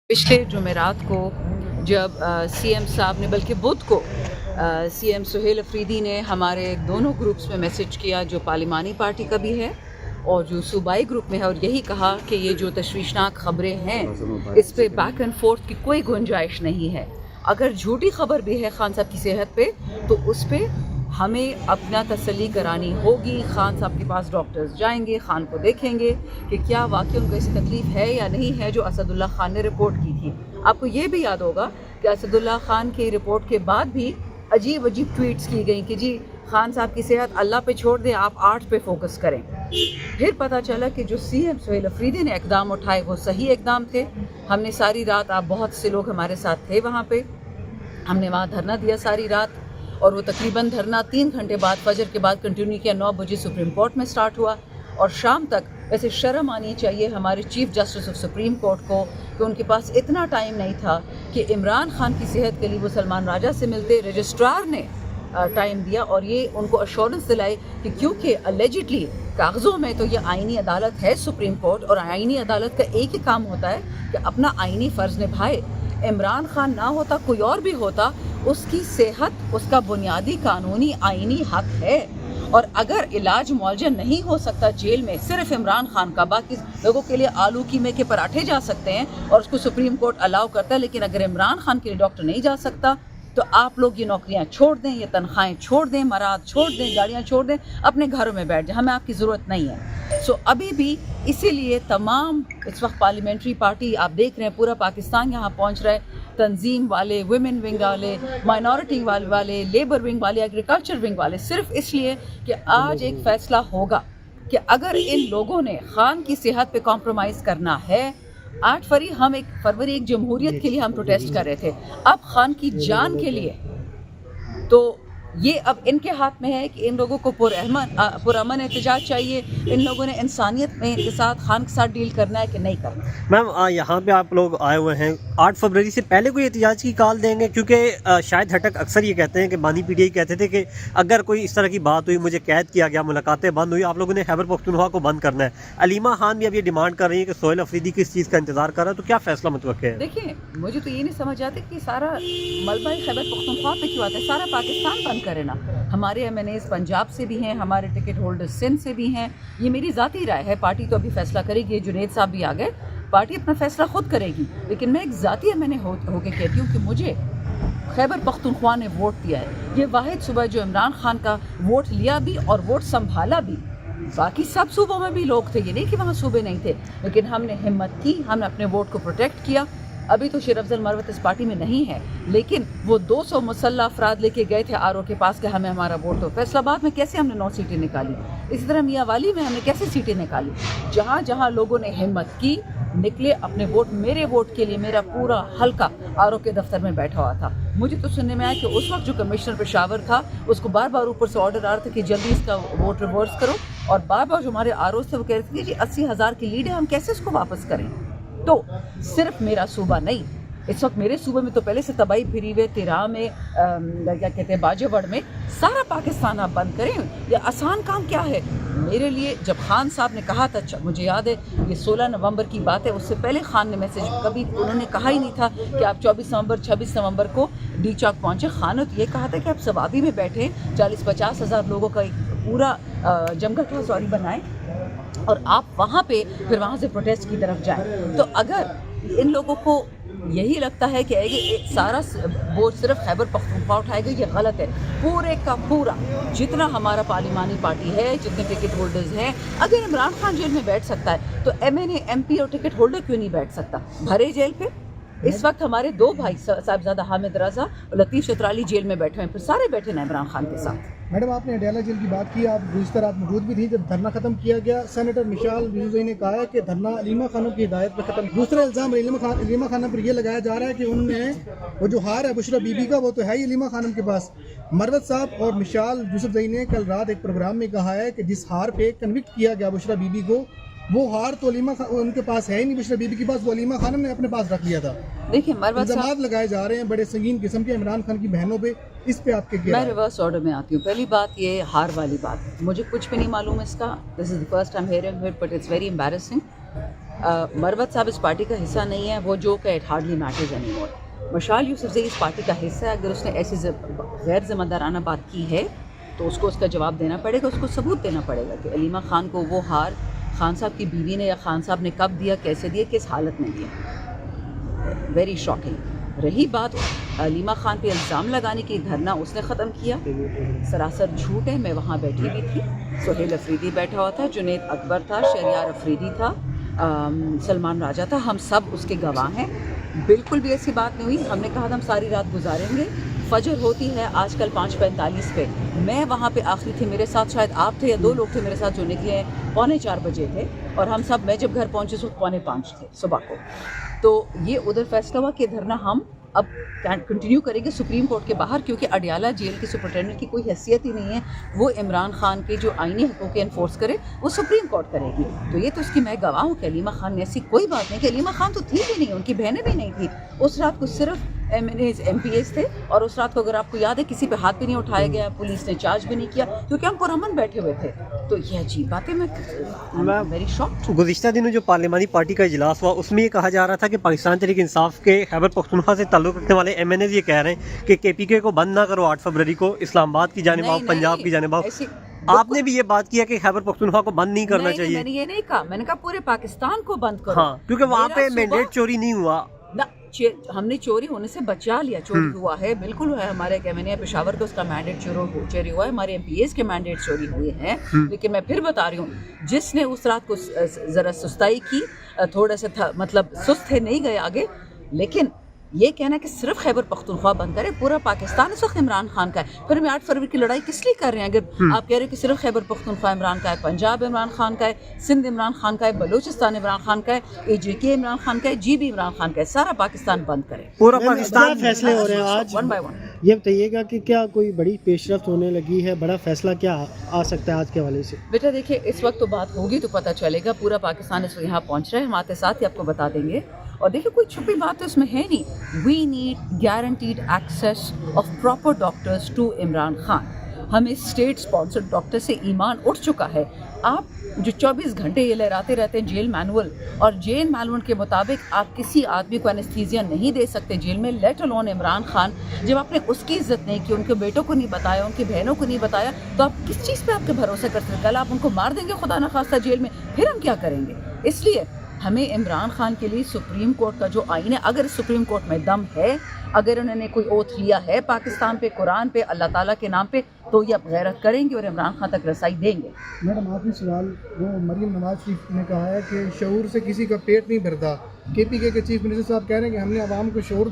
पिछले जुमेरात को जब सीएम साहब ने बल्कि बुध को सीएम सुहेल अफरीदी ने हमारे दोनों ग्रुप्स में मैसेज किया, जो पार्लिमानी पार्टी का भी है और जो सूबाई ग्रुप में है, और यही कहा कि ये जो तशवीशनाक ख़बरें हैं इस पे बैक एंड फोर्थ की कोई गुंजाइश नहीं है। अगर झूठी खबर भी है खान साहब की सेहत पे तो उस पे हमें अपना तसल्ली करानी होगी। खान साहब के पास डॉक्टर्स जाएंगे, खान को देखेंगे कि क्या वाकई उनको ऐसी तकलीफ़ है या नहीं है जो असदुल्ला खान ने रिपोर्ट की थी। आपको ये भी याद होगा कि असदुल्ला खान की रिपोर्ट के बाद भी अजीब अजीब ट्वीट्स की गई कि जी खान साहब की सेहत अल्लाह पे छोड़ दें, आप आर्ट पे फोकस करें। फिर पता चला कि जो सीएम सुहेल अफरीदी ने इकदाम उठाए वो सही इकदाम थे। हमने सारी रात, आप बहुत से लोग हमारे साथ थे वहाँ पे, हमने वहाँ धरना दिया सारी रात, और वो तकरीबन धरना 3 घंटे बाद फजर के बाद कंटिन्यू किया। 9 बजे सुप्रीम कोर्ट में स्टार्ट हुआ और शाम तक। वैसे शर्म आनी चाहिए हमारे chief justice of supreme court को कि उनके पास इतना टाइम नहीं था कि इमरान खान की सेहत के लिए वो सलमान राजा से मिलते। रजिस्ट्रार ने टाइम दिया और ये उनको अश्योरेंस दिलाई कि क्योंकि अलेजिडली कागज़ों में तो ये आईनी अदालत है सुप्रीम कोर्ट, और आईनी अदालत का एक ही काम होता है कि अपना आईनी फ़र्ज़ निभाए। इमरान खान ना होता, कोई और भी होता, उसकी सेहत उसका बुनियादी कानूनी आईनी हक है। और अगर इलाज मुआवजा नहीं हो सकता जेल में सिर्फ इमरान खान का, बाकी लोगों के लिए आलू कीमे के पराठे जा सकते हैं और उसको सुप्रीम कोर्ट अलाउ करता है, लेकिन अगर इमरान खान के लिए डॉक्टर नहीं जा सकता तो आप लोग ये नौकरियां छोड़ दें, ये तनख्वाहें छोड़ दें, मराद छोड़ दें, गाड़ियां छोड़ दें, अपने घरों में बैठ जाएं, हमें आपकी ज़रूरत नहीं है। सो अभी भी इसीलिए तमाम इस वक्त पार्लियामेंट्री पार्टी, आप देख रहे हैं पूरा पाकिस्तान यहाँ पहुँच रहा है, तंजीम वाले, वुमेन विंग वाले, माइनॉरिटी वाले, लेबर विंग वाले, एग्रीकल्चर विंग वाले, सिर्फ इसलिए कि आज एक फ़ैसला होगा कि अगर इन लोगों ने खान की सेहत पे कॉम्प्रोमाइज़ करना है। 8 फरवरी एक जमहूरियत के लिए हम प्रोटेस्ट कर रहे थे, अब खान की जान के लिए। तो ये अब इनके हाथ में है कि इन लोगों को पुरअमन एहतजाज चाहिए, इन लोगों ने इंसानियत में के साथ खान के साथ डील करना है कि नहीं करना। मैम, यहाँ पे आप लोग आए हुए हैं, 8 फरवरी से पहले कोई एहतजाज की कॉल देंगे? क्योंकि शायद हटक अक्सर ये कहते हैं कि बानी पीटीआई कहते थे कि अगर कोई इस तरह की बात हुई, मुझे कैद किया गया, मुलाकातें बंद हुई, आप लोगों ने खैबर पख्तूनख्वा को बंद करना है। अलीमा खान भी अब ये डिमांड कर रही है कि सुहेल अफरीदी किस चीज़ का इंतजार कर रहा है, तो क्या फैसला मुतवक्किल है? देखिए, मुझे तो ये नहीं समझ आती कि सारा मलबा ही खैबर पख्तूनख्वा पे क्यों आता है। सारा पाकिस्तान बंद करे ना। हमारे MNAs पंजाब से भी हैं, हमारे टिकट होल्डर्स सिंध से भी हैं। ये मेरी ज़ाती राय है, पार्टी तो अभी फैसला करेगी। जुनेद साहब भी आ गए, पार्टी अपना फैसला खुद करेगी, लेकिन मैं एक ज़ाती MNA होके कहती हूँ कि मुझे खैबर पख्तूनख्वा ने वोट दिया है। ये वाहिद सूबा जो इमरान खान का वोट लिया भी और वोट संभाला भी। बाकी सब सूबों में भी लोग थे, ये नहीं कि वहाँ सूबे नहीं थे, लेकिन हमने हिम्मत की, हमने अपने वोट को प्रोटेक्ट किया। अभी तो शेर अफजल मरवत इस पार्टी में नहीं है, लेकिन वो 200 मुसल्ला अफराद लेके गए थे RO के पास कि हमें हमारा वोट दो। फैसलाबाद में कैसे हमने 9 सीटें निकाली, इसी तरह मियाँ वाली में हमने कैसे सीटें निकाली। जहाँ जहाँ लोगों ने हिम्मत की, निकले अपने वोट। मेरे वोट के लिए मेरा पूरा हल्का RO के दफ्तर में बैठा हुआ था। मुझे तो सुनने में आया कि उस वक्त जो कमिश्नर पेशावर था उसको बार बार ऊपर से ऑर्डर आ रहा था कि जल्दी इसका वोट रिवर्स करो, और बार बार जो हमारे ROs थे वो कह रहे थे कि 80,000 की लीड है, हम कैसे इसको वापस करें। तो सिर्फ मेरा सूबा नहीं, इस वक्त मेरे सूबे में तो पहले से तबाही फिरी हुई, तिरा में, क्या कहते हैं, बाजेवड़ में, सारा पाकिस्तान आप बंद करें। ये आसान काम क्या है मेरे लिए। जब खान साहब ने कहा था, मुझे याद है ये 16 नवंबर की बात है, उससे पहले खान ने मैसेज, कभी उन्होंने कहा ही नहीं था कि आप 24 नवंबर 26 नवंबर को डी चौक पहुँचे। खान ने तो ये कहा था कि आप सवाबी में बैठे 40-50 हज़ार लोगों का एक पूरा जमघट बनाएं और आप वहाँ पे फिर वहाँ से प्रोटेस्ट की तरफ जाएं। तो अगर इन लोगों को यही लगता है कि सारा बोझ सिर्फ खैबर पख्तूनख्वा उठाएगा, ये गलत है। पूरे का पूरा जितना हमारा पार्लिमानी पार्टी है, जितने टिकट होल्डर्स हैं, अगर इमरान खान जेल में बैठ सकता है तो MNA MP और टिकट होल्डर क्यों नहीं बैठ सकता भरे जेल पे। इस वक्त हमारे 2 भाई साहिबजादा हामिद रजा और लतीफ़ शतराली जेल में बैठे हैं, फिर सारे बैठे हैं इमरान खान के साथ। मैडम, आपने अडयाला जेल की बात की, आप गुज़िश्ता रात मौजूद भी थी जब धरना खत्म किया गया। सेनेटर मिशाल यूसुफ़ज़ई ने कहा है कि धरना अलीमा खानम की हिदायत पर खत्म। दूसरा इल्ज़ाम अलीमा खानम पर यह लगाया जा रहा है कि उनने वो जो हार है बुशरा बीबी का, वो तो है ही अलीमा खानम के पास। मरवत साहब और मिशाल यूसुफ़ज़ई ने कल रात एक प्रोग्राम में कहा है कि जिस हार पे कन्विक्ट किया गया बुशरा बीबी को, वो हार तो उनके पास है ही नहीं, बुशरा बीबी के पास, वो अलीमा खानम ने अपने पास रख लिया था। देखिए, मरवत साहब लगाए जा रहे हैं बड़े संगीन किस्म के इमरान खान की बहनों पे, इस पे आपके क्या? मैं रिवर्स ऑर्डर में आती हूँ। पहली बात, ये हार वाली बात मुझे कुछ भी नहीं मालूम इसका। This is the first time hearing it, but it's very embarrassing. Marwat साहब इस पार्टी का हिस्सा नहीं है, वो जो कि it hardly matters any more. मशाल यूसुफजई इस पार्टी का हिस्सा है, अगर उसने ऐसी गैर ज़िम्मेदाराना बात की है तो उसको उसका जवाब देना पड़ेगा, उसको सबूत देना पड़ेगा कि अलीमा खान को वो हार खान साहब की बीवी ने या खान साहब ने कब दिया, कैसे दिया, किस हालत में दिया। Very shocking. रही बात अलीमा खान पे इल्ज़ाम लगाने की, धरना उसने ख़त्म किया, सरासर झूठ है। मैं वहाँ बैठी भी थी, सुहेल अफरीदी बैठा हुआ था, जुनैद अकबर था, शहरियार अफरीदी था, सलमान राजा था, हम सब उसके गवाह हैं। बिल्कुल भी ऐसी बात नहीं हुई। हमने कहा था हम सारी रात गुजारेंगे, फजर होती है आजकल 5:45 पे, मैं वहाँ पे आखिरी थी, मेरे साथ शायद आप थे या 2 लोग थे मेरे साथ जो निकले, 3:45 बजे थे, और हम सब, मैं जब घर पहुँचे उस वक्त 4:45 थे सुबह को। तो ये उधर फैसला हुआ कि धरना हम अब कंटिन्यू करेंगे सुप्रीम कोर्ट के बाहर, क्योंकि अडियाला जेल के सुपरिटेंडेंट की कोई हैसियत ही नहीं है, वो इमरान खान के जो आईनी हकों के एनफोर्स करे वो सुप्रीम कोर्ट करेगी। तो ये तो उसकी मैं गवाह हूँ कि अलीमा खान ने ऐसी कोई बात नहीं कि अलीमा खान तो थी भी नहीं, उनकी बहनें भी नहीं थी उस रात को, सिर्फ MPAs थे, और उस रात को अगर आपको याद है किसी पे हाथ भी नहीं उठाया गया, पुलिस ने चार्ज भी नहीं किया, क्योंकि हम पुरअमन बैठे हुए थे। तो ये अजीब बात है, मैं वेरी शॉक्ड। गुज़िश्ता दिनों जो पार्लिमानी पार्टी का इजलास हुआ उसमें ये कहा जा रहा था कि पाकिस्तान तहरीक इंसाफ के खैबर पख्तूनख्वा से ताल्लुक़ रखने वाले MNAs ये कह रहे हैं कि KPK को बंद ना करो 8 फरवरी को, इस्लामाबाद की जानिब आओ, पंजाब की जानिब आओ। आपने भी ये बात किया कि खैबर पख्तूनख्वा को बंद नहीं करना चाहिए। मैंने ये नहीं कहा, मैंने कहा पूरे पाकिस्तान को बंद करो। हाँ, क्योंकि वहाँ पे मैंडेट चोरी नहीं हुआ ना, हमने चोरी होने से बचा लिया। चोरी हुआ है, बिल्कुल हुआ है। हमारे MNA पेशावर को उसका मैंडेट चोरी हुआ है, हमारे MPAs के मैंडेट चोरी हुए हैं। लेकिन मैं फिर बता रही हूँ, जिसने उस रात को ज़रा सुस्ताई की, थोड़ा सा था, मतलब सुस्त है, नहीं गए आगे। लेकिन ये कहना कि सिर्फ खैबर पख्तूनख्वा बंद करे, पूरा पाकिस्तान इस वक्त इमरान खान का है। फिर मैं 8 फरवरी की लड़ाई किस लिए कर रहे हैं? अगर आप कह रहे हो कि सिर्फ खैबर पख्तूनख्वा इमरान का है, पंजाब इमरान खान का है, सिंध इमरान खान का है, बलूचिस्तान इमरान खान का है, AJK इमरान खान का है, GB इमरान खान का है, सारा पाकिस्तान बंद करे। पूरा पाकिस्तान। फैसले हो रहे हैं आज 1 by 1। ये बताइएगा कि क्या कोई बड़ी पेशरफ्त होने लगी है, बड़ा फैसला क्या आ सकता है आज के हवाले से? बेटा देखिए, इस वक्त तो बात होगी तो पता चलेगा। पूरा पाकिस्तान इस वक्त यहाँ पहुँच रहा है, हम आते साथ ही आपको बता देंगे। और देखिए, कोई छुपी बात तो इसमें है नहीं। We need guaranteed access of proper doctors to Imran Khan. हमें स्टेट स्पॉन्सर्ड डॉक्टर से ईमान उठ चुका है। आप जो 24 घंटे ये लहराते रहते हैं जेल मैनुअल, और जेल मैनुअल के मुताबिक आप किसी आदमी को एनेस्थीसिया नहीं दे सकते जेल में, लेट अलोन इमरान खान। जब आपने उसकी इज्जत नहीं की, उनके बेटों को नहीं बताया, उनकी बहनों को नहीं बताया, तो आप किस चीज़ पे आपके भरोसा कर सकते? कल आप उनको मार देंगे खुदा न खास्ता जेल में, फिर हम क्या करेंगे? इसलिए हमें इमरान खान के लिए सुप्रीम कोर्ट का जो आईन है, अगर सुप्रीम कोर्ट में दम है, अगर उन्होंने कोई ओथ लिया है पाकिस्तान पे, कुरान पे, अल्लाह ताला के नाम पे, तो ये अब गैरत करेंगे और इमरान खान तक रसाई देंगे। मैडम आखिरी सवाल, वो मरीम नवाज शरीफ ने कहा है कि शऊर से किसी का पेट नहीं भरता। KPK के चीफ मिनिस्टर साहब कह रहे हैं कि हमने आवाम को शऊर